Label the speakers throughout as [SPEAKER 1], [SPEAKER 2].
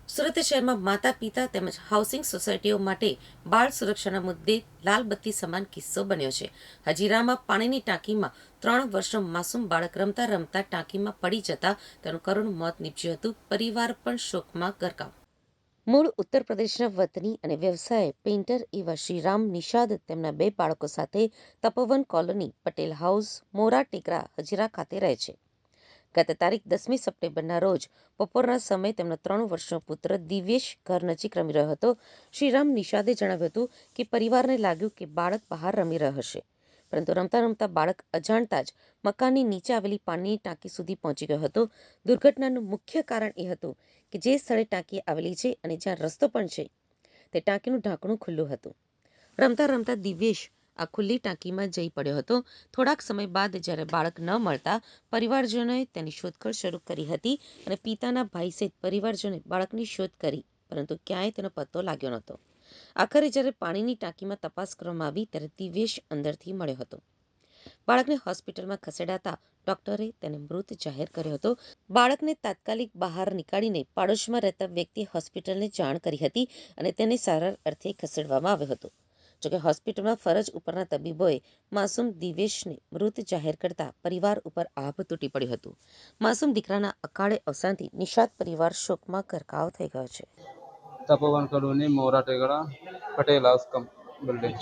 [SPEAKER 1] સુરત શહેરમાં માતા પિતા તેમજ હાઉસિંગ સોસાયટીઓ માટે બાળ સુરક્ષાના મુદ્દે લાલ બત્તી સમાન કિસ્સો બન્યો છે. હજીરામાં પાણીની ટાંકીમાં 3 વર્ષનો માસૂમ બાળક રમતા રમતા ટાંકીમાં પડી જતા તેનું કરુણ મોત નીપજ્યું હતું. પરિવાર પણ શોકમાં ગરકાવ. મૂળ ઉત્તર પ્રદેશના વતની અને વ્યવસાય પેઇન્ટર એવા શ્રીરામ નિષાદ તેમના 2 બાળકો સાથે તપોવન કોલોની, પટેલ હાઉસ, મોરા ટેકરા, હજીરા ખાતે રહે છે. ગત તારીખ 10મી સપ્ટેમ્બરના રોજ બપોરના સમયે તેમનો 3 વર્ષનો પુત્ર દિવ્યેશ ઘર નજીક રમી રહ્યો હતો. શ્રીરામ નિષાદે જણાવ્યું હતું કે પરિવારને લાગ્યું કે બાળક બહાર રમી રહ્યો હશે, પરંતુ રમતા રમતા બાળક અજાણતા જ મકાનની નીચે આવેલી પાણીની ટાંકી સુધી પહોંચી ગયો હતો. દુર્ઘટનાનું મુખ્ય કારણ એ હતું કે જે સ્થળે ટાંકી આવેલી છે અને જ્યાં રસ્તો પણ છે તે ટાંકીનું ઢાંકણું ખુલ્લું હતું. રમતા રમતા દિવ્યેશ આ ખુલ્લી ટાંકીમાં જઈ પડ્યો હતો. થોડાક સમય બાદ જ્યારે બાળક ન મળતા પરિવારજનોએ તેની શોધખોળ શરૂ કરી હતી અને પિતાના ભાઈ સહિત પરિવારજનોએ બાળકની શોધ કરી, પરંતુ ક્યાંય તેનો પત્તો લાગ્યો નહોતો. આખરે જ્યારે પાણીની ટાંકીમાં તપાસ કરવામાં આવી ત્યારે દિવ્યેશ અંદરથી મળ્યો હતો. બાળકને હોસ્પિટલમાં ખસેડાતા ડોક્ટરે તેને મૃત જાહેર કર્યો હતો. બાળકને તાત્કાલિક બહાર નીકાળીને પાડોશમાં રહેતા વ્યક્તિએ હોસ્પિટલને જાણ કરી હતી અને તેને સારવાર અર્થે ખસેડવામાં આવ્યો હતો. જોકે હોસ્પિટલમાં ફરજ ઉપરના તબીબોએ માસૂમ દિવ્યેશને મૃત જાહેર કરતા પરિવાર ઉપર આભ તૂટી પડ્યું હતું. માસૂમ દીકરાના અકાળે અવસાનથી નિષાદ પરિવાર શોકમાં ગરકાવ થઈ ગયો છે.
[SPEAKER 2] तपोवन कॉलोनी, मोरा टेगड़ा, पटेल हाउस कम बिल्डिंग।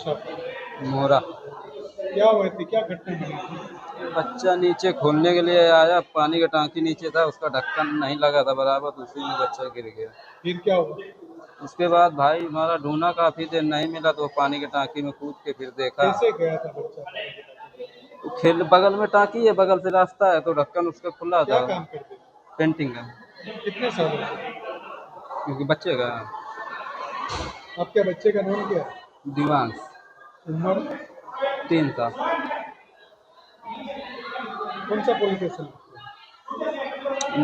[SPEAKER 2] मोरा
[SPEAKER 3] क्या हुआ थी, क्या घटना बनी थी?
[SPEAKER 2] बच्चा नीचे खोलने के लिए आया, पानी का टांकी नीचे था, उसका ढक्कन नहीं लगा था बराबर, तो उसी में बच्चा गिर गया।
[SPEAKER 3] फिर क्या हुआ?
[SPEAKER 2] उसके बाद भाई हमारा ढूंढा, काफी देर नहीं मिला, तो पानी की टांकी में कूद के फिर देखा।
[SPEAKER 3] कैसे गया था बच्चा?
[SPEAKER 2] तो खेल बगल में टांकी है, बगल से रास्ता है, तो ढक्कन उसका खुला
[SPEAKER 3] क्या
[SPEAKER 2] था।
[SPEAKER 3] काम करते थे?
[SPEAKER 2] पेंटिंग का,
[SPEAKER 3] कितने सालों से?
[SPEAKER 2] क्योंकि बच्चे का
[SPEAKER 3] आपके बच्चे का नाम क्या है?
[SPEAKER 2] दिवांश
[SPEAKER 3] उम्र?
[SPEAKER 2] 3 साल।
[SPEAKER 3] कौन सा पुलिस स्टेशन?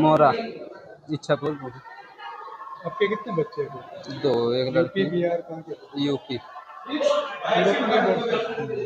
[SPEAKER 2] मोरा इच्छापुर
[SPEAKER 3] आपके कितने बच्चे हैं?
[SPEAKER 2] 2, एक
[SPEAKER 3] यूपी
[SPEAKER 2] लड़की
[SPEAKER 3] बिहार कहाँ के?
[SPEAKER 2] यूपी।
[SPEAKER 3] सूरत में बोलते हैं।